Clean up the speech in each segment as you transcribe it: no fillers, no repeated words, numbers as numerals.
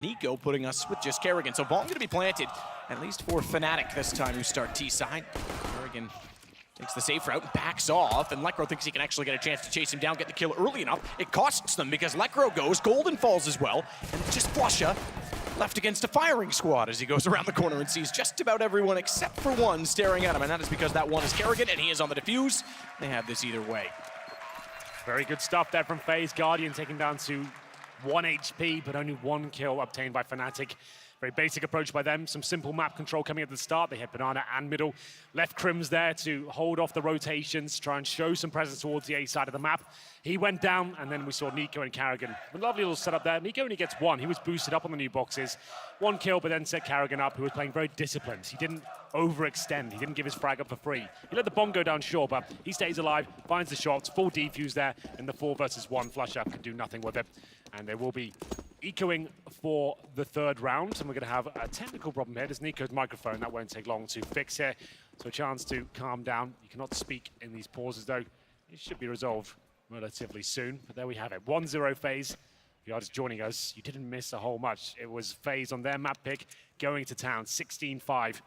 Nico putting us with just Kerrigan. So bomb going to be planted, at least for Fnatic this time, who start T-side. Kerrigan takes the safe route and backs off, and Lekro thinks he can actually get a chance to chase him down, get the kill early enough. It costs them because Lekro goes, Golden falls as well, and it's just Flusha left against a firing squad as he goes around the corner and sees just about everyone except for one staring at him, and that is because that one is Kerrigan, and he is on the defuse. They have this either way. Very good stuff there from FaZe. Guardian taken down to 1 HP, but only 1 kill obtained by Fnatic. Very basic approach by them. Some simple map control coming at the start. They hit banana and middle. Left Crims there to hold off the rotations, try and show some presence towards the A side of the map. He went down, and then we saw Nico and Kerrigan. A lovely little setup there. Nico only gets 1. He was boosted up on the new boxes. 1 kill, but then set Kerrigan up, who was playing very disciplined. He didn't overextend. He didn't give his frag up for free. He let the bomb go down, sure, but he stays alive, finds the shots, full defuse there, and the 4 versus 1 flush up can do nothing with it. And there will be echoing for the 3rd round, and we're going to have a technical problem here. There's Nico's microphone. That won't take long to fix here, so a chance to calm down. You cannot speak in these pauses, though. It should be resolved relatively soon, but there we have it. 1-0 FaZe. If you are just joining us, you didn't miss a whole much. It was FaZe on their map pick, going to town, 16-5.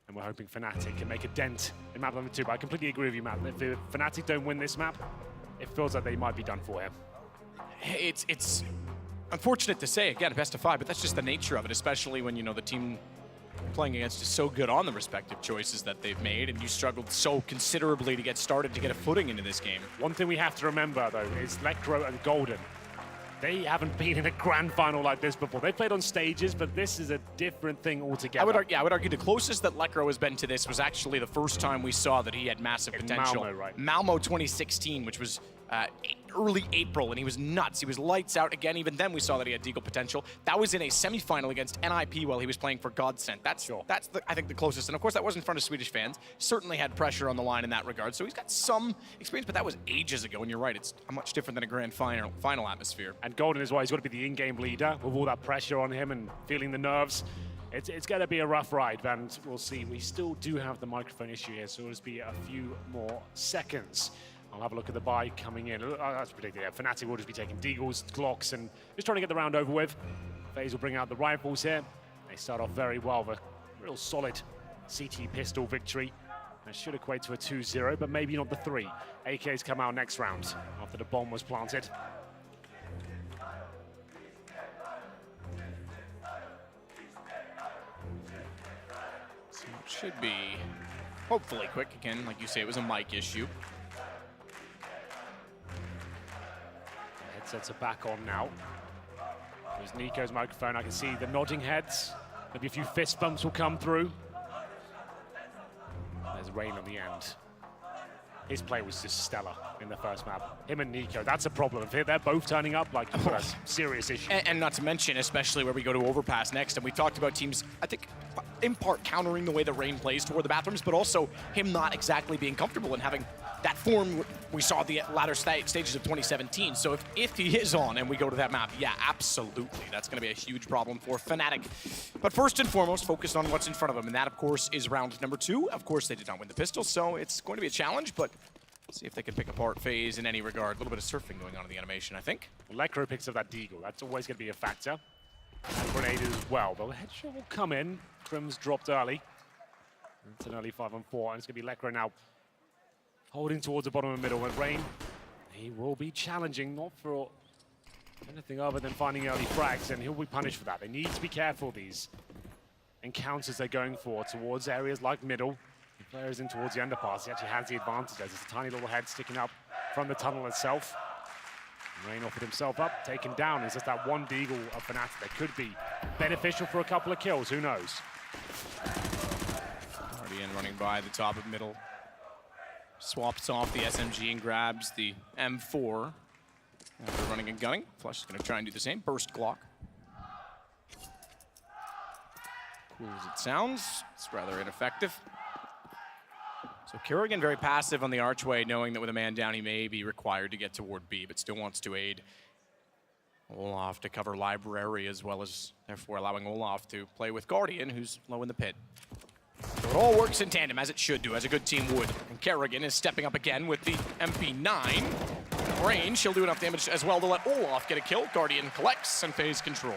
And we're hoping Fnatic can make a dent in map number 2. But I completely agree with you, Matt. If the Fnatic don't win this map, it feels like they might be done for here. It's unfortunate to say, again, best of 5, but that's just the nature of it, especially when, you know, the team playing against is so good on the respective choices that they've made, and you struggled so considerably to get started, to get a footing into this game. One thing we have to remember, though, is Lekro and Golden. They haven't been in a grand final like this before. They played on stages, but this is a different thing altogether. I would argue the closest that Lekro has been to this was actually the first time we saw that he had massive potential. Malmo, right? Malmo 2016, which was early April, and he was nuts. He was lights out again. Even then, we saw that he had deagle potential. That was in a semifinal against NIP while he was playing for Godsent. That's I think the closest. And of course, that was in front of Swedish fans. Certainly had pressure on the line in that regard. So he's got some experience, but that was ages ago. And you're right, it's much different than a grand final atmosphere. And Golden is why he's got to be the in-game leader with all that pressure on him and feeling the nerves. It's going to be a rough ride, and we'll see. We still do have the microphone issue here, so it'll just be a few more seconds. I'll have a look at the buy coming in. Oh, that's predicted. Yeah, Fnatic will just be taking deagles, Glocks, and just trying to get the round over with. FaZe will bring out the rifles here. They start off very well with a real solid CT pistol victory. That should equate to a 2-0, but maybe not the 3. AKs come out next round after the bomb was planted. So it should be hopefully quick. Again, like you say, it was a mic issue. Headsets are back on now. There's Nico's microphone. I can see the nodding heads. Maybe a few fist bumps will come through. There's Rain on the end. His play was just stellar in the first map. Him and Nico, that's a problem. If they're both turning up, like, you've got a serious issue. And not to mention, especially where we go to Overpass next, and we talked about teams, I think, in part countering the way that Rain plays toward the bathrooms, but also him not exactly being comfortable and having that form we saw at the latter stages of 2017. So if he is on and we go to that map, yeah, absolutely. That's going to be a huge problem for Fnatic. But first and foremost, focus on what's in front of them, and that, of course, is round number 2. Of course, they did not win the pistol, so it's going to be a challenge, but let's see if they can pick apart FaZe in any regard. A little bit of surfing going on in the animation, I think. Well, Lekro picks up that deagle. That's always going to be a factor. And grenade as well. The headshot will come in. Crims dropped early. It's an early 5-on-4, and it's going to be Lekro now holding towards the bottom of the middle. And Rain, he will be challenging, not for anything other than finding early frags, and he'll be punished for that. They need to be careful, these encounters they're going for towards areas like middle. The player is in towards the underpass. He actually has the advantage. There's a tiny little head sticking up from the tunnel itself. Rain offered himself up, taken down. It's just that one deagle of Fnatic that could be beneficial for a couple of kills. Who knows? Guardian running by the top of middle. Swaps off the SMG and grabs the M4. After running and gunning, Flush is going to try and do the same. Burst Glock. Cool as it sounds, it's rather ineffective. So Kerrigan very passive on the archway, knowing that with a man down he may be required to get toward B, but still wants to aid Olaf to cover library, as well as therefore allowing Olaf to play with Guardian, who's low in the pit. So it all works in tandem, as it should do, as a good team would. And Kerrigan is stepping up again with the MP9. Range, she'll do enough damage as well to let Olaf get a kill. Guardian collects and FaZe control.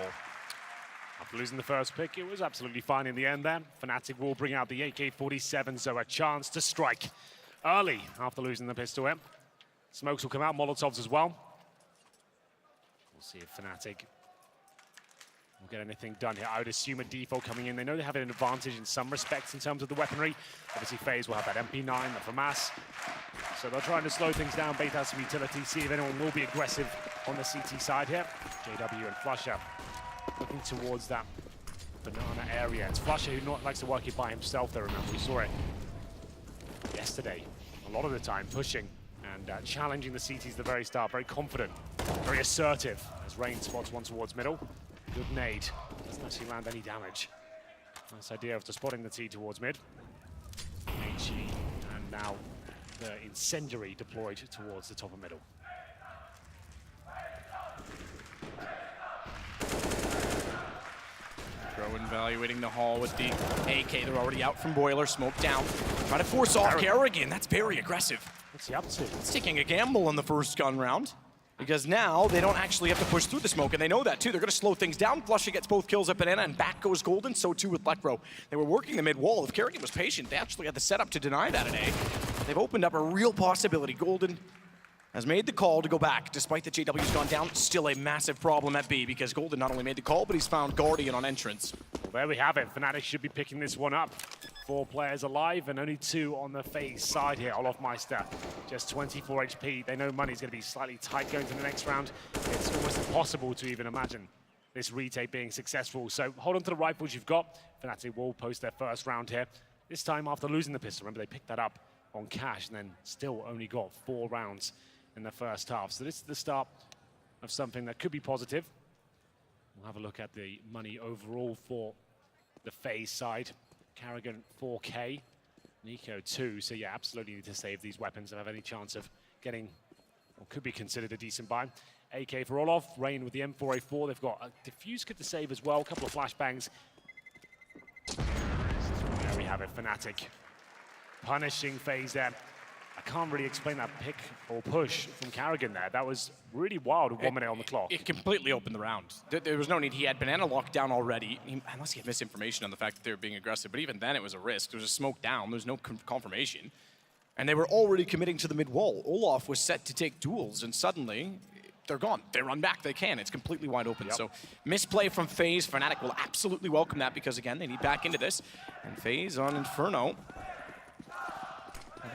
After losing the first pick, it was absolutely fine in the end there. Fnatic will bring out the AK-47, so a chance to strike early after losing the pistol hit. Smokes will come out, Molotovs as well. We'll see if Fnatic will get anything done here. I would assume a default coming in. They know they have an advantage in some respects in terms of the weaponry. Obviously, FaZe will have that MP9, the FAMAS. So they're trying to slow things down, bait out some utility, see if anyone will be aggressive on the CT side here. JW and Flusher looking towards that banana area. It's Flusher who likes to work it by himself there, remember. We saw it yesterday, a lot of the time, pushing and challenging the CTs at the very start. Very confident, very assertive, as Rain spots one towards middle. Good nade, doesn't actually land any damage. Nice idea of spotting the T towards mid. HE, and now the incendiary deployed towards the top of middle. Rowan evaluating the hall with the AK. They're already out from Boiler, smoke down. Trying to force off Kerrigan. That's very aggressive. What's he up to? It's taking a gamble in the first gun round, because now they don't actually have to push through the smoke, and they know that too. They're going to slow things down. Flusher gets both kills at Banana, and back goes Golden, so too with Lekro. They were working the mid wall. If Kerrigan was patient, they actually had the setup to deny that at A. They've opened up a real possibility. Golden has made the call to go back, despite the JW's gone down. Still a massive problem at B, because Golden not only made the call, but he's found Guardian on entrance. Well, there we have it. Fnatic should be picking this one up. 4 players alive and only 2 on the FaZe side here. Olofmeister, just 24 HP. They know money's going to be slightly tight going to the next round. It's almost impossible to even imagine this retake being successful. So hold on to the rifles you've got. Fnatic will post their first round here. This time after losing the pistol. Remember, they picked that up on cash and then still only got 4 rounds in the first half. So this is the start of something that could be positive. We'll have a look at the money overall for the FaZe side. Kerrigan 4K, Nico 2, so yeah, absolutely need to save these weapons and have any chance of getting what could be considered a decent buy. AK for Olof, Rain with the M4A4, they've got a diffuse kit to save as well, a couple of flashbangs. There we have it, Fnatic punishing FaZe there. I can't really explain that pick or push from Kerrigan there. That was really wild with 1 minute on the clock. It completely opened the round. There was no need. He had Banana locked down already, unless he had misinformation on the fact that they were being aggressive. But even then, it was a risk. There was a smoke down. There was no confirmation. And they were already committing to the mid wall. Olaf was set to take duels, and suddenly, they're gone. They run back. They can. It's completely wide open. So, misplay from FaZe. Fnatic will absolutely welcome that, because, again, they need back into this. And FaZe on Inferno.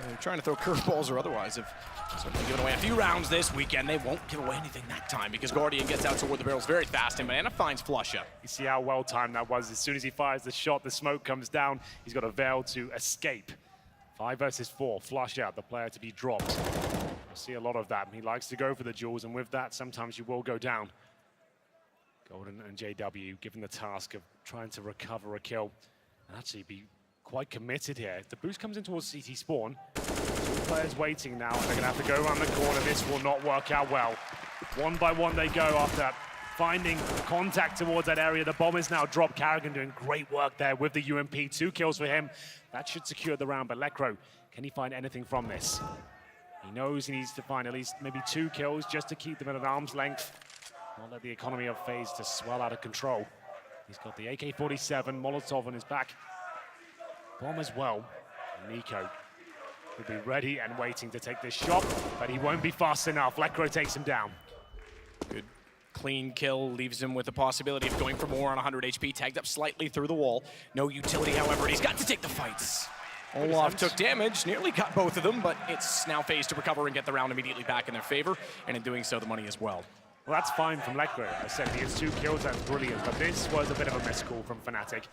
They're trying to throw curveballs or otherwise. Have certainly given away a few rounds this weekend. They won't give away anything that time, because Guardian gets out toward the barrels very fast, and Banana finds Flusher. You see how well timed that was. As soon as he fires the shot, the smoke comes down. He's got a veil to escape. 5 versus 4, Flusher, the player to be dropped. I see a lot of that. He likes to go for the duels, and with that, sometimes you will go down. Golden and JW given the task of trying to recover a kill and actually be quite committed here. If the boost comes in towards CT spawn, 2 players waiting now, and they're going to have to go around the corner. This will not work out well. 1 by 1 they go after finding contact towards that area. The bomb is now dropped. Kerrigan doing great work there with the UMP. 2 kills for him. That should secure the round, but Lekro, can he find anything from this? He knows he needs to find at least maybe 2 kills just to keep them at an arm's length. Not let the economy of FaZe to swell out of control. He's got the AK-47, Molotov on his back. Bomb as well. Nico will be ready and waiting to take this shot, but he won't be fast enough. Lekro takes him down. Good clean kill, leaves him with the possibility of going for more on 100 HP, tagged up slightly through the wall. No utility, however, he's got to take the fights. Olaf took damage, nearly got both of them, but it's now FaZe to recover and get the round immediately back in their favor, and in doing so, the money as well. Well, that's fine from Lekro. I said he has 2 kills, that's brilliant, but this was a bit of a miss call from Fnatic.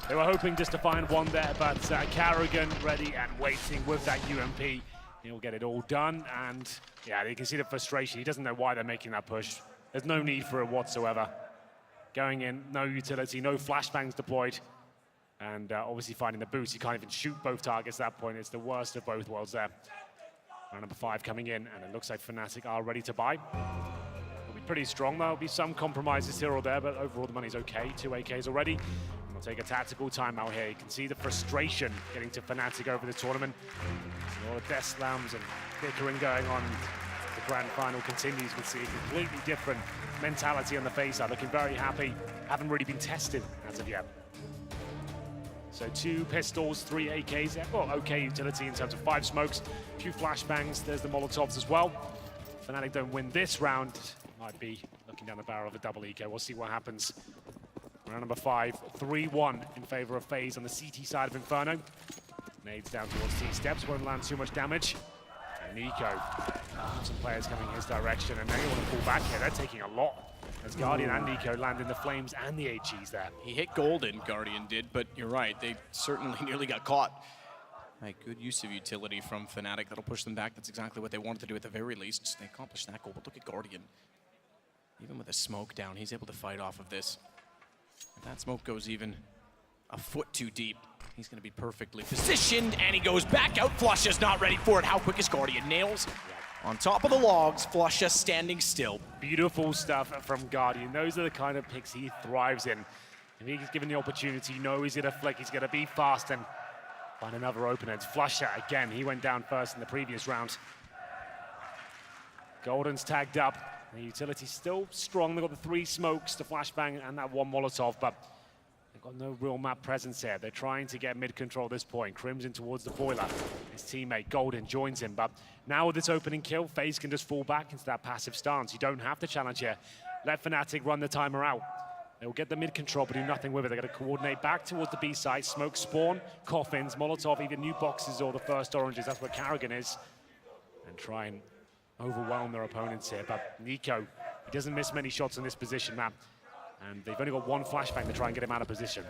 They were hoping just to find 1 there, but Kerrigan ready and waiting with that UMP. He'll get it all done, and yeah, you can see the frustration. He doesn't know why they're making that push. There's no need for it whatsoever. Going in, no utility, no flashbangs deployed, and obviously finding the boost. You can't even shoot both targets at that point. It's the worst of both worlds there. Round number 5 coming in, and it looks like Fnatic are ready to buy. It'll be pretty strong. There'll be some compromises here or there, but overall the money's okay. 2 AKs already. We'll take a tactical timeout here. You can see the frustration getting to Fnatic over the tournament. A lot of death slams and bickering going on. The grand final continues. We see a completely different mentality on the FaZe side, looking very happy. haven't really been tested as of yet. So 2 pistols, 3 AKs. Well, okay utility in terms of 5 smokes, a few flashbangs. There's the Molotovs as well. Fnatic don't win this round. Might be looking down the barrel of a double eco. We'll see what happens. Round number 5, 3-1 in favor of FaZe on the CT side of Inferno. Nades down towards T steps, won't land too much damage. And Nico, some players coming his direction, and now you want to pull back here. They're taking a lot. As Guardian and Nico land in the flames and the HEs there. He hit Golden, Guardian did, but you're right, they certainly nearly got caught. Right, good use of utility from Fnatic. That'll push them back. That's exactly what they wanted to do at the very least. They accomplished that goal, but look at Guardian. Even with the smoke down, he's able to fight off of this. If that smoke goes even a foot too deep, he's going to be perfectly positioned, and he goes back out. Flusha's not ready for it. How quick is Guardian? Nails on top of the logs. Flusha standing still. Beautiful stuff from Guardian. Those are the kind of picks he thrives in. If he's given the opportunity, you know he's going to flick, he's going to be fast and find another opener. It's Flusha again. He went down first in the previous round. Golden's tagged up. The utility's still strong. They've got the 3 smokes, the flashbang, and that 1 Molotov, but they've got no real map presence here. They're trying to get mid-control at this point. Crimson towards the boiler. His teammate Golden joins him, but now with this opening kill, FaZe can just fall back into that passive stance. You don't have to challenge here. Let Fnatic run the timer out. They'll get the mid-control, but do nothing with it. They're going to coordinate back towards the B side, smoke spawn, coffins, Molotov, either new boxes or the first oranges. That's what Karrigan is. And try and overwhelm their opponents here, but Nico, he doesn't miss many shots in this position, man. And they've only got 1 flashbang to try and get him out of position.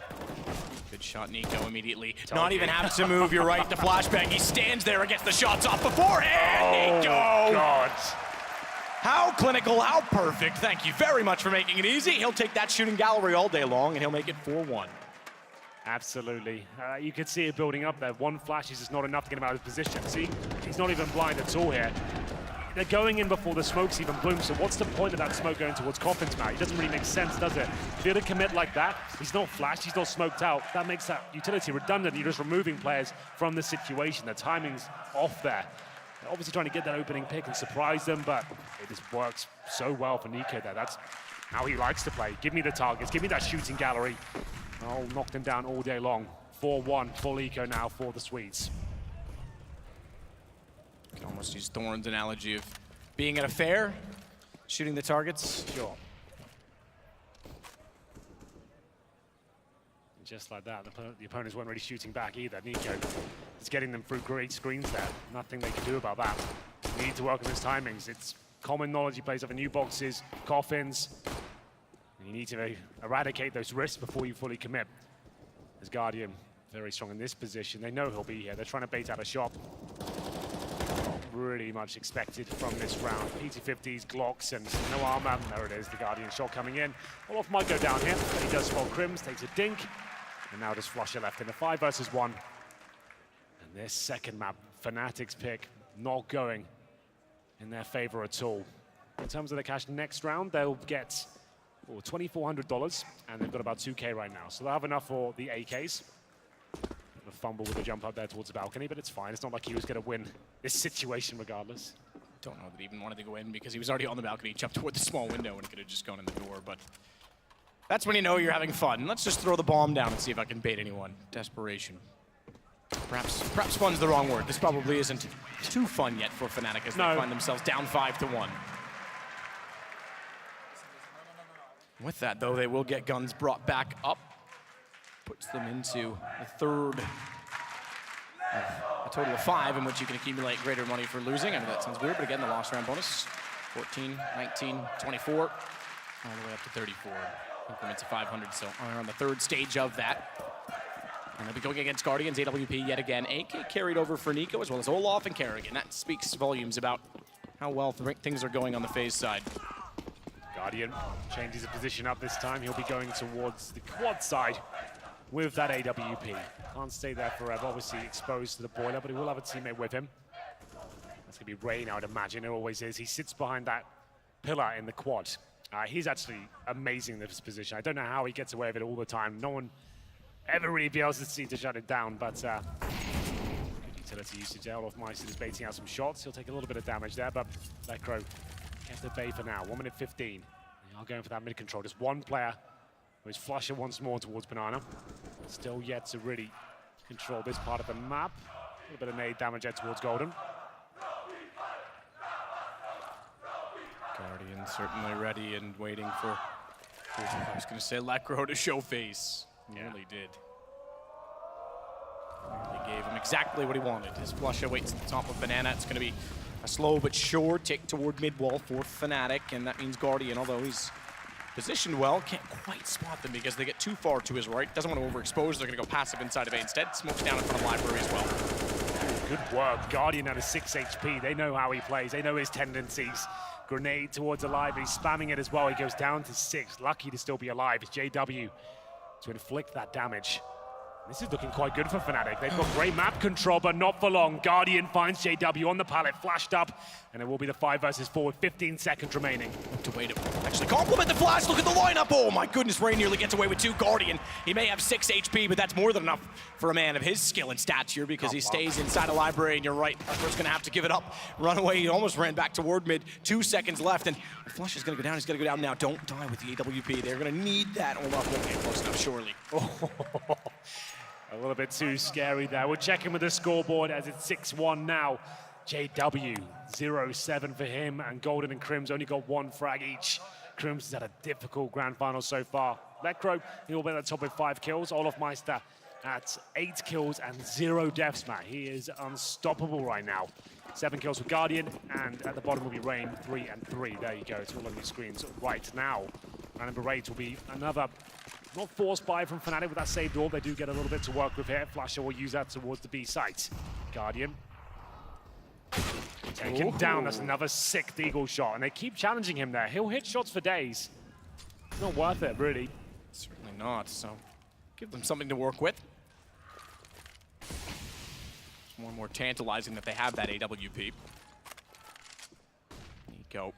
Good shot, Nico, immediately. Not even having to move, you're right, the flashbang. He stands there and gets the shots off beforehand. Nico! God. How clinical, how perfect. Thank you very much for making it easy. He'll take that shooting gallery all day long, and he'll make it 4-1. Absolutely. You could see it building up there. 1 flash is just not enough to get him out of position. See, he's not even blind at all here. They're going in before the smoke's even bloomed, so what's the point of that smoke going towards coffins now? It doesn't really make sense, does it? If you're to commit like that, he's not flashed, he's not smoked out. That makes that utility redundant. You're just removing players from the situation. The timing's off there. They're obviously trying to get that opening pick and surprise them, but it just works so well for Nico there. That's how he likes to play. Give me the targets, give me that shooting gallery. I'll knock them down all day long. 4-1, full eco now for the Swedes. You can almost use Thorn's analogy of being at a fair, shooting the targets. Sure. And just like that, the opponents weren't really shooting back either. Nico is getting them through great screens there. Nothing they can do about that. You need to work on his timings. It's common knowledge he plays over new boxes, coffins. And you need to eradicate those risks before you fully commit. As Guardian, very strong in this position. They know he'll be here. They're trying to bait out a shot. Really much expected from this round. PT-50s, Glocks, and no armor. There it is, the Guardian shot coming in. Olaf might go down here, but he does spot Crims, takes a dink, and now just Flusha left in a 5 versus 1. And this second map, Fnatic's pick, not going in their favor at all. In terms of the cash next round, they'll get $2,400, and they've got about 2K right now. So they'll have enough for the AKs. A fumble with a jump up there towards the balcony, but it's fine. It's not like he was going to win this situation regardless. Don't know that he even wanted to go in because he was already on the balcony. He jumped toward the small window and could have just gone in the door, but that's when you know you're having fun. Let's just throw the bomb down and see if I can bait anyone. Desperation. Perhaps fun's the wrong word. This probably isn't too fun yet for Fnatic as they find themselves down 5-1. With that, though, they will get guns brought back up. Puts them into the third of a total of 5 in which you can accumulate greater money for losing. I know that sounds weird, but again, the loss round bonus, 14, 19, 24, all the way up to 34. Increments of 500, so on the 3rd stage of that. And they'll be going against Guardians, AWP yet again. AK carried over for Nico, as well as Olaf and Karrigan. That speaks volumes about how well things are going on the FaZe side. Guardian changes his position up this time. He'll be going towards the quad side with that AWP. Can't stay there forever, obviously exposed to the boiler, but he will have a teammate with him. That's gonna be Rain, I would imagine. It always is. He sits behind that pillar in the quad. He's actually amazing in this position. I don't know how he gets away with it all the time. No one ever really be able to see to shut it down, but good utility usage. Olaf Meister is baiting out some shots. He'll take a little bit of damage there, but Lekro kept at bay for now. 1 minute 15. They are going for that mid control. Just one player There's Flusher once more towards Banana. Still yet to really control this part of the map. A little bit of nade damage there towards Golden. Guardian certainly ready and waiting for, I was going to say, Lekro to show face. He really did. Really gave him exactly what he wanted. His flush awaits at the top of Banana. It's going to be a slow but sure tick toward mid-wall for Fnatic, and that means Guardian, although he's positioned well, can't quite spot them because they get too far to his right. Doesn't want to overexpose. They're going to go passive inside of A instead. Smokes down in front of Library as well. Good work. Guardian at a 6 HP. They know how he plays. They know his tendencies. Grenade towards Alive. He's spamming it as well. He goes down to 6. Lucky to still be alive. It's JW to inflict that damage. This is looking quite good for Fnatic. They've got great map control, but not for long. Guardian finds JW on the pallet, flashed up, and it will be the 5 versus 4 with 15 seconds remaining. To wait to actually compliment the flash. Look at the lineup. Oh my goodness, Ray nearly gets away with 2. Guardian, he may have 6 HP, but that's more than enough for a man of his skill and stature because he stays inside a library, and you're right, Arthur's gonna have to give it up. Run away, he almost ran back toward mid. 2 seconds left, and the flush is gonna go down. He's gonna go down now. Don't die with the AWP. They're gonna need that. Hold up, won't get close enough, surely. A little bit too scary there. We're checking with the scoreboard as it's 6-1 now. JW, 0-7 for him, and Golden and Crims only got 1 frag each. Crims has had a difficult grand final so far. Lekro, he will be at the top with 5 kills. Olaf Meister at 8 kills and 0 deaths, Matt. He is unstoppable right now. 7 kills for Guardian, and at the bottom will be Rain, 3 and 3. There you go, it's all on your screens right now. And number 8 will be another, not forced buy from Fnatic with that saved orb. They do get a little bit to work with here. Flasher will use that towards the B site. Guardian. Taken down, that's another sick Deagle shot, and they keep challenging him there. He'll hit shots for days. It's not worth it, really. Certainly not, so give them something to work with. It's more and more tantalizing that they have that AWP. Nico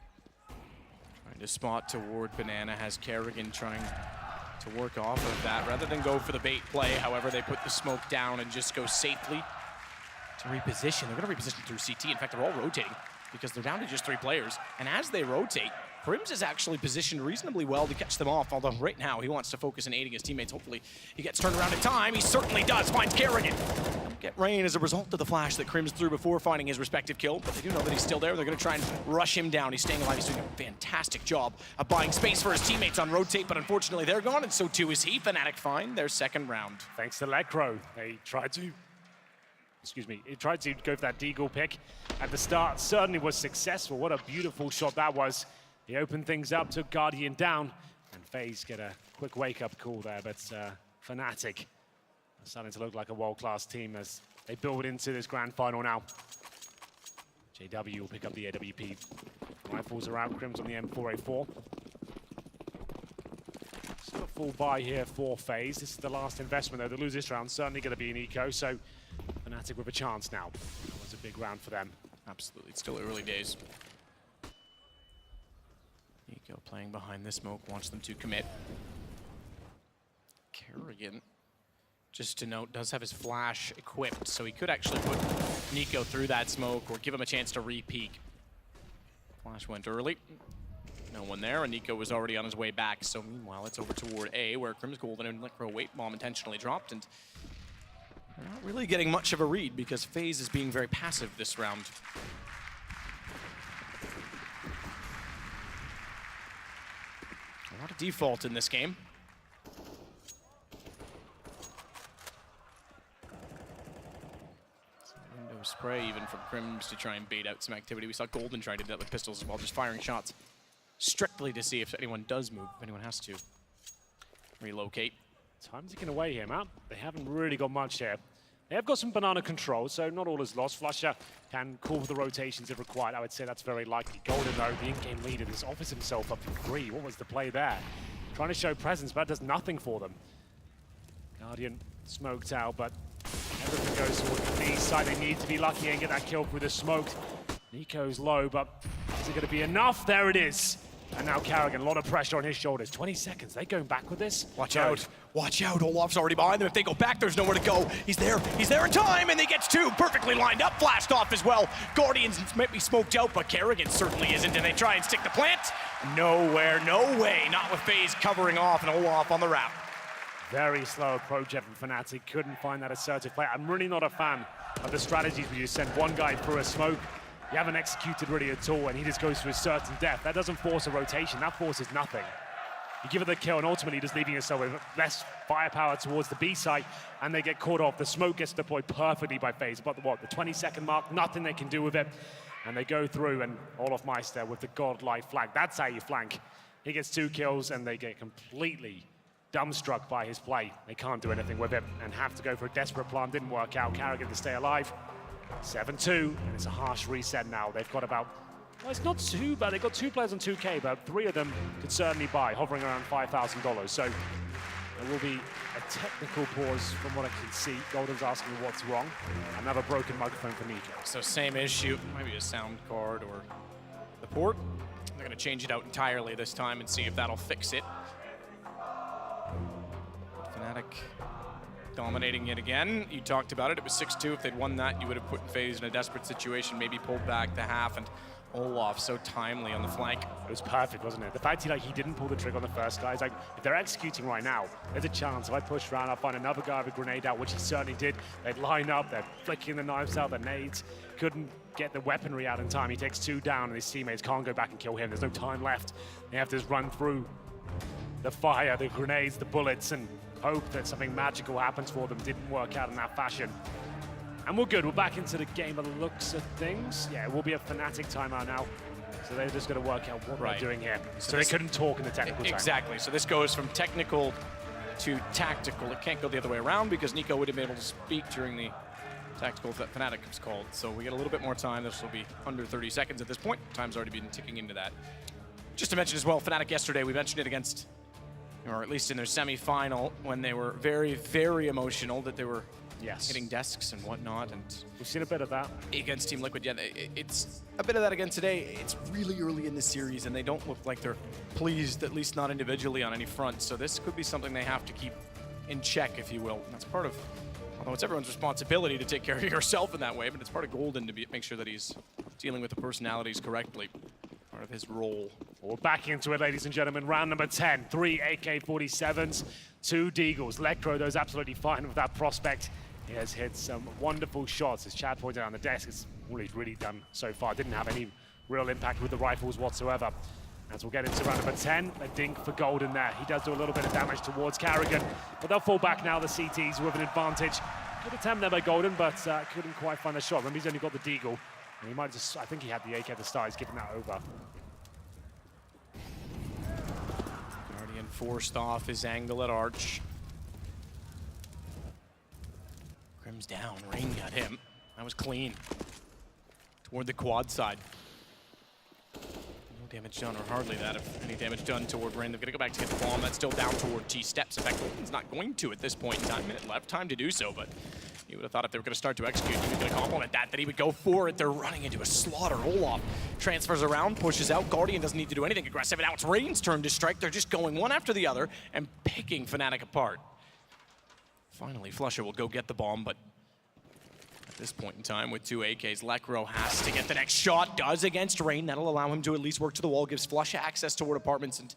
trying to spot toward Banana, has Kerrigan trying to work off of that rather than go for the bait play. However, they put the smoke down and just go safely to reposition. They're going to reposition through CT. In fact, they're all rotating because they're down to just 3 players. And as they rotate, Crims is actually positioned reasonably well to catch them off, although right now he wants to focus on aiding his teammates. Hopefully he gets turned around in time. He certainly does. Finds Kerrigan. Get Rain as a result of the flash that Crims threw before finding his respective kill, but they do know that he's still there. They're going to try and rush him down. He's staying alive. He's doing a fantastic job of buying space for his teammates on rotate, but unfortunately they're gone, and so too is he. Fnatic find their 2nd round. Thanks to Lekro. They tried to, he tried to go for that Deagle pick at the start. Certainly was successful. What a beautiful shot that was. He opened things up, took Guardian down, and FaZe get a quick wake-up call there, but Fnatic are starting to look like a world-class team as they build into this grand final now. JW will pick up the AWP. Rifles are out, Crims on the M4A4. Still a full buy here for FaZe. This is the last investment, though. To lose this round, certainly going to be an eco, so Fnatic with a chance now. That was a big round for them. Absolutely, it's still early days. Nico playing behind the smoke, wants them to commit. Kerrigan, just to note, does have his flash equipped, so he could actually put Nico through that smoke or give him a chance to re-peek. Flash went early. No one there, and Nico was already on his way back, so meanwhile it's over toward A, where Crims Golden and Lekro wait bomb intentionally dropped, and they're not really getting much of a read because FaZe is being very passive this round. A lot of default in this game. Window spray even from Crims to try and bait out some activity. We saw Golden try to do that with pistols as well, just firing shots strictly to see if anyone does move, if anyone has to relocate. Time ticking away here, Matt. They haven't really got much here. They have got some banana control, so not all is lost. Flusher can call for the rotations if required. I would say that's very likely. Golden, though, the in-game leader, just offers himself up to 3. What was the play there? Trying to show presence, but that does nothing for them. Guardian smoked out, but everything goes towards the B side. They need to be lucky and get that kill through the smoke. Nico's low, but is it going to be enough? There it is. And now Kerrigan, a lot of pressure on his shoulders. 20 seconds. They going back with this? Watch out. Watch out, Olaf's already behind them. If they go back, there's nowhere to go. He's there in time, and he gets two. Perfectly lined up, flashed off as well. Guardians might be smoked out, but Kerrigan certainly isn't, and they try and stick the plant. Nowhere, no way, not with FaZe covering off and Olaf on the wrap. Very slow approach from Fnatic. Couldn't find that assertive play. I'm really not a fan of the strategies where you send one guy through a smoke. You haven't executed really at all, and he just goes to a certain depth. That doesn't force a rotation. That forces nothing. You give it the kill, and ultimately just leaving yourself with less firepower towards the B site, and they get caught off. The smoke gets deployed perfectly by FaZe. But what, the 20-second mark, nothing they can do with it. And they go through, and Olaf Meister with the godlike flank. That's how you flank. He gets 2 kills, and they get completely dumbstruck by his play. They can't do anything with it, and have to go for a desperate plan. Didn't work out. Kerrigan to stay alive. 7-2, and it's a harsh reset now. They've got about, well, it's not too bad. They've got 2 players on 2K, but 3 of them could certainly buy, hovering around $5,000. So there will be a technical pause from what I can see. Golden's asking what's wrong. Another broken microphone for Nico. So same issue, maybe a sound card or the port. They're gonna change it out entirely this time and see if that'll fix it. Fnatic dominating it again. You talked about it. It was 6-2. If they'd won that, you would have put FaZe in a desperate situation, maybe pulled back the half, and Olaf so timely on the flank. It was perfect, wasn't it? The fact he didn't pull the trigger on the first guy, it's like, if they're executing right now, there's a chance. If I push around, I'll find another guy with a grenade out, which he certainly did. They'd line up, they're flicking the knives out, the nades. Couldn't get the weaponry out in time. He takes 2 down, and his teammates can't go back and kill him. There's no time left. They have to just run through the fire, the grenades, the bullets, and hope that something magical happens for them. Didn't work out in that fashion. And we're good. We're back into the game by the looks of things. Yeah, it will be a Fnatic timeout now. So they're just going to work out what they're doing here. So they couldn't talk in the technical time. Exactly. So this goes from technical to tactical. It can't go the other way around because Nico would have been able to speak during the tactical that Fnatic was called. So we get a little bit more time. This will be under 30 seconds at this point. Time's already been ticking into that. Just to mention as well, Fnatic yesterday, we mentioned it against, or at least in their semi-final, when they were very, very emotional, that they were hitting desks and whatnot. And we've seen a bit of that against Team Liquid. Yeah, it's a bit of that again today. It's really early in the series, and they don't look like they're pleased, at least not individually on any front. So this could be something they have to keep in check, if you will. And that's part of, although it's everyone's responsibility to take care of yourself in that way, but it's part of Golden to make sure that he's dealing with the personalities correctly. Part of his role. We're back into it, ladies and gentlemen. Round number 10. 3 AK-47s, 2 Deagles. Lectrodo's absolutely fine with that prospect. He has hit some wonderful shots. As Chad pointed out on the desk, it's all he's really done so far. Didn't have any real impact with the rifles whatsoever. As we'll get into round number 10, a dink for Golden there. He does do a little bit of damage towards Kerrigan, but they'll fall back now, the CTs, with an advantage. Good attempt there by Golden, but couldn't quite find the shot. Remember, he's only got the Deagle, and he might just, I think he had the AK at the start. He's giving that over. Guardian forced off his angle at Arch. Grim's down, Rain got him. That was clean. Toward the quad side. No damage done, or hardly that, if any damage done toward Rain. They're gonna go back to get the bomb. That's still down toward T steps. In fact, Golden's not going to at this point in time. Minute left, time to do so, but you would have thought if they were gonna start to execute, he was gonna compliment that he would go for it. They're running into a slaughter. Olaf transfers around, pushes out. Guardian doesn't need to do anything aggressive, and now it's Rain's turn to strike. They're just going one after the other and picking Fnatic apart. Finally, Flusher will go get the bomb, but at this point in time, with 2 AKs, Lecro has to get the next shot. Does against Rain. That'll allow him to at least work to the wall, gives Flusher access toward apartments, and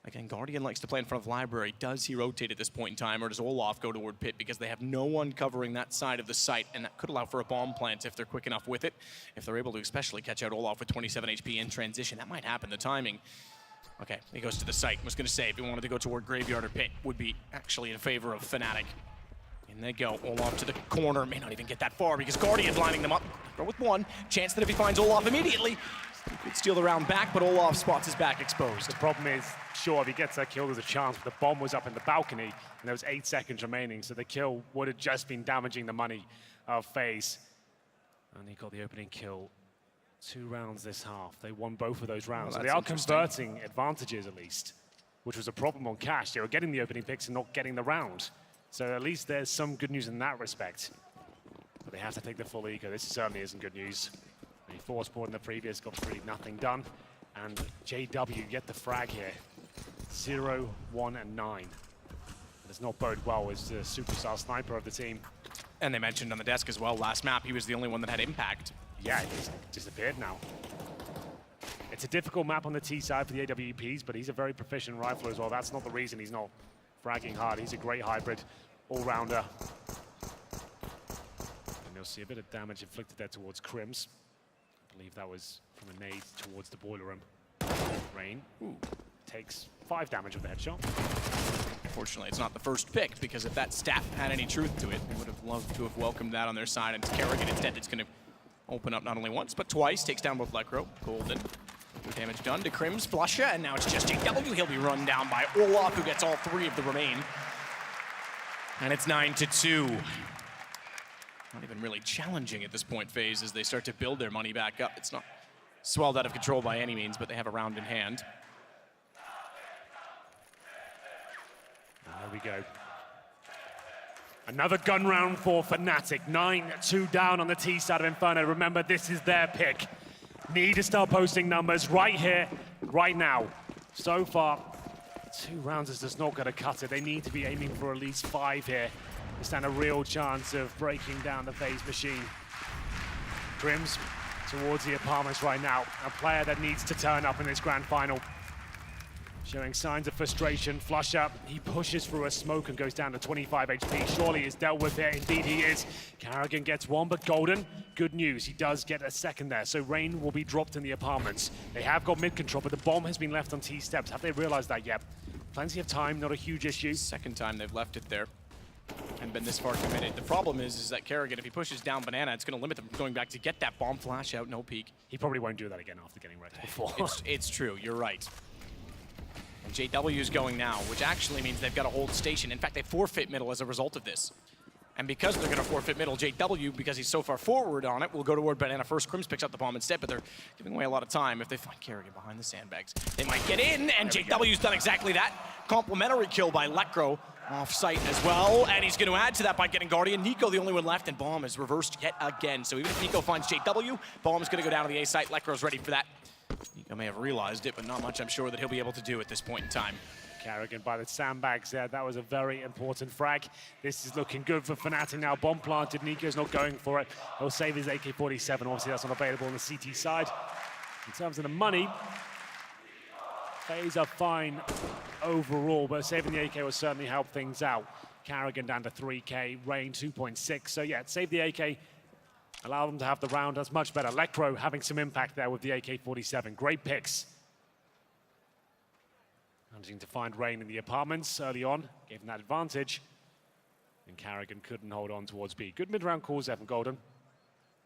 again, Guardian likes to play in front of Library. Does he rotate at this point in time, or does Olaf go toward Pit, because they have no one covering that side of the site, and that could allow for a bomb plant if they're quick enough with it. If they're able to especially catch out Olaf with 27 HP in transition, that might happen, the timing. Okay, he goes to the site. I was going to say, if he wanted to go toward Graveyard or Pit, would be actually in favor of Fnatic. In they go. Olaf to the corner. May not even get that far because Guardian lining them up. Go with one. Chance that if he finds Olaf immediately, he could steal the round back, but Olaf spots his back exposed. The problem is, sure, if he gets that kill, there's a chance, but the bomb was up in the balcony, and there was 8 seconds remaining, so the kill would have just been damaging the money of FaZe. And he got the opening kill. 2 rounds this half. They won both of those rounds. Well, so they are converting advantages, at least, which was a problem on Cash. They were getting the opening picks and not getting the round. So at least there's some good news in that respect. But they have to take the full eco. This certainly isn't good news. They force board in the previous, got really nothing done. And JW get the frag here. 0, 1, and 9. The does not bode well as the superstar sniper of the team. And they mentioned on the desk as well, last map, he was the only one that had impact. Yeah, he's disappeared now. It's a difficult map on the T side for the AWPs, but he's a very proficient rifler as well. That's not the reason he's not fragging hard. He's a great hybrid all-rounder. And you'll see a bit of damage inflicted there towards Crims. I believe that was from a nade towards the boiler room. Rain takes 5 damage with the headshot. Unfortunately, it's not the first pick, because if that stat had any truth to it, they would have loved to have welcomed that on their side. And it's Kerrigan instead that's going to open up not only once, but twice. Takes down both Lekro, Golden. Damage done to Crims, Flusha, and now it's just JW. He'll be run down by Olaf, who gets all 3 of the remain. And it's 9-2. Not even really challenging at this point, FaZe, as they start to build their money back up. It's not swelled out of control by any means, but they have a round in hand. There we go. Another gun round for Fnatic. 9-2 down on the T side of Inferno. Remember, this is their pick. Need to start posting numbers right here, right now. So far, 2 rounds is just not going to cut it. They need to be aiming for at least 5 here to stand a real chance of breaking down the FaZe machine. Crims towards the apartments right now. A player that needs to turn up in this grand final. Showing signs of frustration. Flusha, he pushes through a smoke and goes down to 25 HP. Surely is dealt with here. Indeed he is. Kerrigan gets 1, but Golden, good news. He does get a second there. So Rain will be dropped in the apartments. They have got mid control, but the bomb has been left on T steps. Have they realized that yet? Plenty of time, not a huge issue. Second time they've left it there and been this far committed. The problem is that Kerrigan, if he pushes down Banana, it's going to limit them from going back to get that bomb flash out, no peek. He probably won't do that again after getting wrecked before. It's true, you're right. And JW is going now, which actually means they've got to hold station. In fact, they forfeit middle as a result of this. And because they're going to forfeit middle, JW, because he's so far forward on it, will go toward Banana first. Crims picks up the bomb instead, but they're giving away a lot of time. If they find Kerrigan behind the sandbags, they might get in, and JW's done exactly that. Complimentary kill by Lekro, off-site as well, and he's going to add to that by getting Guardian. Nico, the only one left, and bomb is reversed yet again. So even if Nico finds JW, bomb is going to go down to the A site. Lekro's ready for that. Nico may have realized it, but not much I'm sure that he'll be able to do at this point in time. Kerrigan by the sandbags there. That was a very important frag. This is looking good for Fnatic now. Bomb planted. Nico's not going for it. He'll save his AK-47. Obviously, that's not available on the CT side. In terms of the money, FaZe are fine overall, but saving the AK will certainly help things out. Kerrigan down to 3K, Rain 2.6. So yeah, save the AK, allow them to have the round. That's much better. Lekro having some impact there with the AK-47. Great picks. Managing to find Rain in the apartments early on, gave him that advantage. And Kerrigan couldn't hold on towards B. Good mid-round calls there from Golden.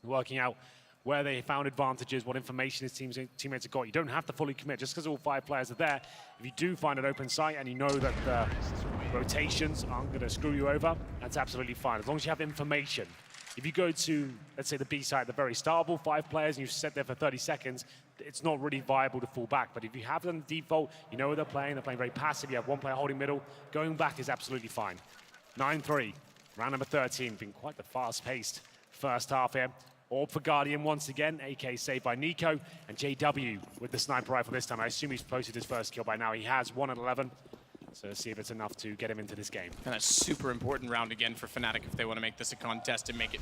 Working out where they found advantages, what information his teammates have got. You don't have to fully commit just because all 5 players are there. If you do find an open site and you know that the rotations aren't going to screw you over, that's absolutely fine, as long as you have information. If you go to, let's say, the B site at the very start of all 5 players and you sit there for 30 seconds, it's not really viable to fall back. But if you have them default, you know where they're playing very passive, you have 1 player holding middle, going back is absolutely fine. 9-3, round number 13, been quite the fast-paced first half here. Orb for Guardian once again, AK saved by Nico, and JW with the sniper rifle this time. I assume he's posted his first kill by now. He has 1 at 11. So let's see if it's enough to get him into this game. And a super important round again for Fnatic if they want to make this a contest and make it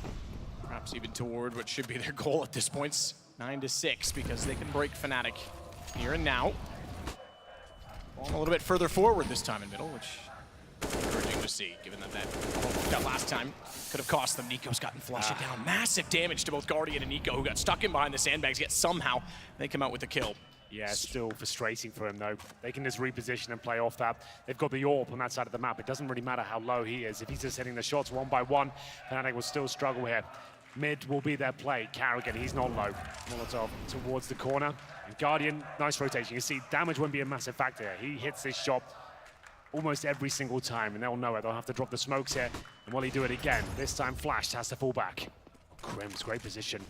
perhaps even toward what should be their goal at this point. 9-6, because they can break Fnatic here and now. Ball a little bit further forward this time in middle, which is encouraging to see, given that that last time could have cost them. Nico's gotten flushed it down. Massive damage to both Guardian and Nico, who got stuck in behind the sandbags, yet somehow they come out with the kill. Yeah, still frustrating for him, though. They can just reposition and play off that. They've got the AWP on that side of the map. It doesn't really matter how low he is. If he's just hitting the shots 1 by 1, Fnatic will still struggle here. Mid will be their play. Kerrigan, he's not low. Molotov towards the corner. And Guardian, nice rotation. You see, damage won't be a massive factor here. He hits this shot almost every single time, and they'll know it. They'll have to drop the smokes here. And will he do it again? This time, Flash has to fall back. Crims, great position.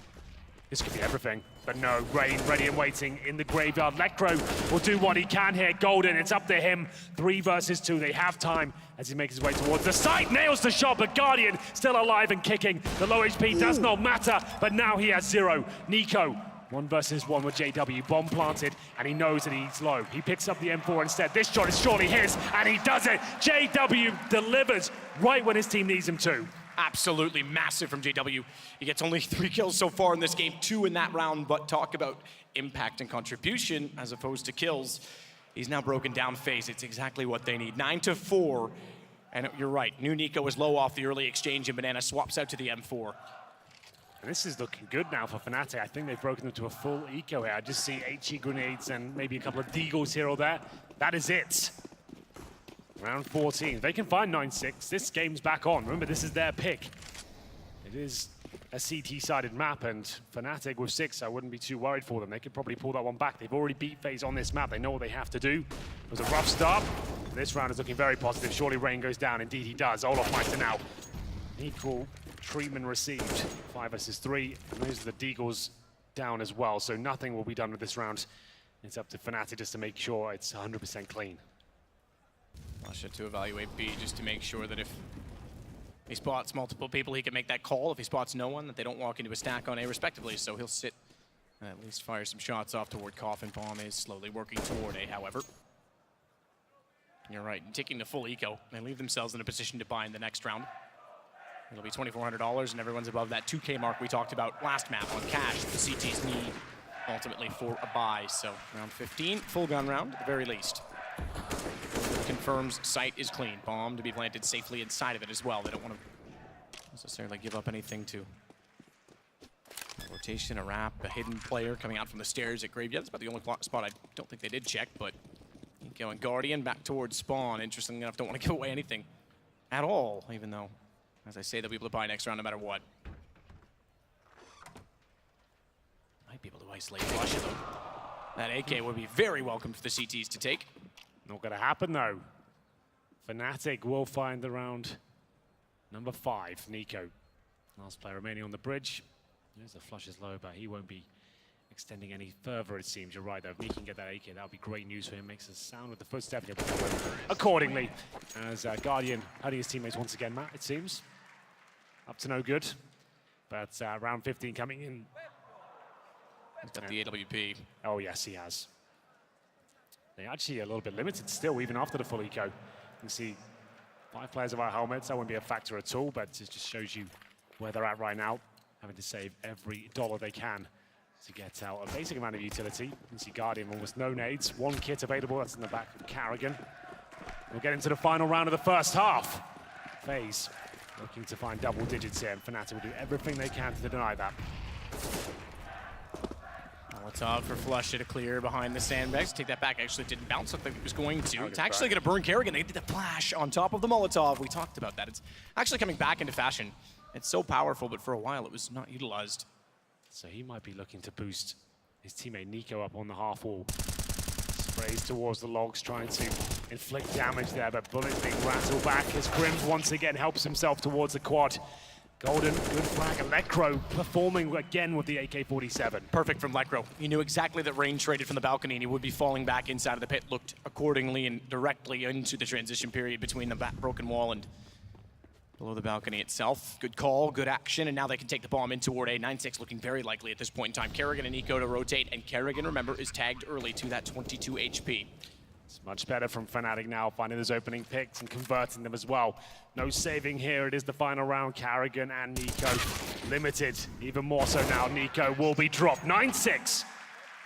This could be everything, but no, Rain ready and waiting in the graveyard. Lekro will do what he can here. Golden, it's up to him. 3 versus 2, they have time as he makes his way towards the site. Nails the shot, but Guardian still alive and kicking. The low HP does not matter, but now he has 0. Nico 1 versus 1 with JW. Bomb planted, and he knows that he's low. He picks up the M4 instead. This shot is surely his, and he does it. JW delivers right when his team needs him to. Absolutely massive from JW. He gets only 3 kills so far in this game, 2 in that round, but talk about impact and contribution as opposed to kills. He's now broken down FaZe. It's exactly what they need. 9-4, and you're right. New Nico was low off the early exchange, and Banana swaps out to the M4. And this is looking good now for Fnatic. I think they've broken them to a full eco here. I just see HE grenades and maybe a couple of deagles here or there. That is it. Round 14. They can find 9-6. This game's back on. Remember, this is their pick. It is a CT-sided map, and Fnatic with 6, I wouldn't be too worried for them. They could probably pull that one back. They've already beat FaZe on this map. They know what they have to do. It was a rough start. This round is looking very positive. Surely Rain goes down. Indeed, he does. Olaf Meister now. Equal treatment received. 5 versus 3. And those are the deagles down as well. So nothing will be done with this round. It's up to Fnatic just to make sure it's 100% clean. Russia to evaluate B just to make sure that if he spots multiple people, he can make that call. If he spots no one, that they don't walk into a stack on A respectively. So he'll sit and at least fire some shots off toward Coffin. Bomb is slowly working toward A, however. You're right, taking the full eco, they leave themselves in a position to buy in the next round. It'll be $2,400, and everyone's above that 2K mark we talked about last map on cash. The CTs need ultimately for a buy. So round 15, full gun round at the very least. Confirms site is clean. Bomb to be planted safely inside of it as well. They don't want to necessarily give up anything to a rotation, a wrap, a hidden player coming out from the stairs at Graveyard. That's about the only spot I don't think they did check, but going Guardian back towards spawn. Interestingly enough, don't want to give away anything at all, even though, as I say, they'll be able to buy next round no matter what. Might be able to isolate Flush though. That AK would be very welcome for the CTs to take. Not going to happen, though. Fnatic will find the round number 5, Nico. Last player remaining on the bridge. There's a Flush is low, but he won't be extending any further, it seems. You're right, though. If he can get that AK, that would be great news for him. Makes a sound with the footstep. Accordingly, as Guardian hurting his teammates once again, Matt, it seems. Up to no good. But round 15 coming in. He's got the AWP. Oh, yes, he has. They're actually a little bit limited still, even after the full eco. You can see 5 players without helmets. That wouldn't be a factor at all, but it just shows you where they're at right now, having to save every dollar they can to get out a basic amount of utility. You can see Guardian almost no nades. 1 kit available, that's in the back of Carrigan. We'll get into the final round of the first half. FaZe looking to find double digits here, and Fnatic will do everything they can to deny that. Molotov for Flush to clear behind the sandbags. Take that back. Actually didn't bounce like it was going to. It's actually going to burn Kerrigan. They did the flash on top of the Molotov. We talked about that. It's actually coming back into fashion. It's so powerful, but for a while it was not utilized. So he might be looking to boost his teammate Nico up on the half wall. Sprays towards the logs, trying to inflict damage there, but bullets being rattled back as Grims once again helps himself towards the quad. Golden, good flag. Electro performing again with the AK-47. Perfect from Electro. He knew exactly that Rain traded from the balcony and he would be falling back inside of the pit. Looked accordingly and directly into the transition period between the broken wall and below the balcony itself. Good call, good action, and now they can take the bomb in toward A. 9-6 looking very likely at this point in time. Kerrigan and Nico to rotate, and Kerrigan, remember, is tagged early to that 22 HP. It's much better from Fnatic now, finding those opening picks and converting them as well. No saving here. It is the final round. Carrigan and Nico limited. Even more so now. Nico will be dropped. 9-6.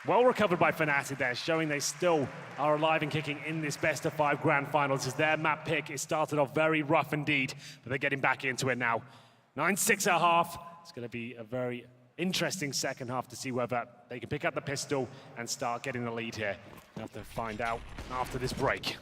Well recovered by Fnatic there, showing they still are alive and kicking in this best-of-5 grand final. This is their map pick. It started off very rough indeed, but they're getting back into it now. 9-6 at half. It's going to be a very interesting second half to see whether they can pick up the pistol and start getting the lead here. We'll have to find out after this break.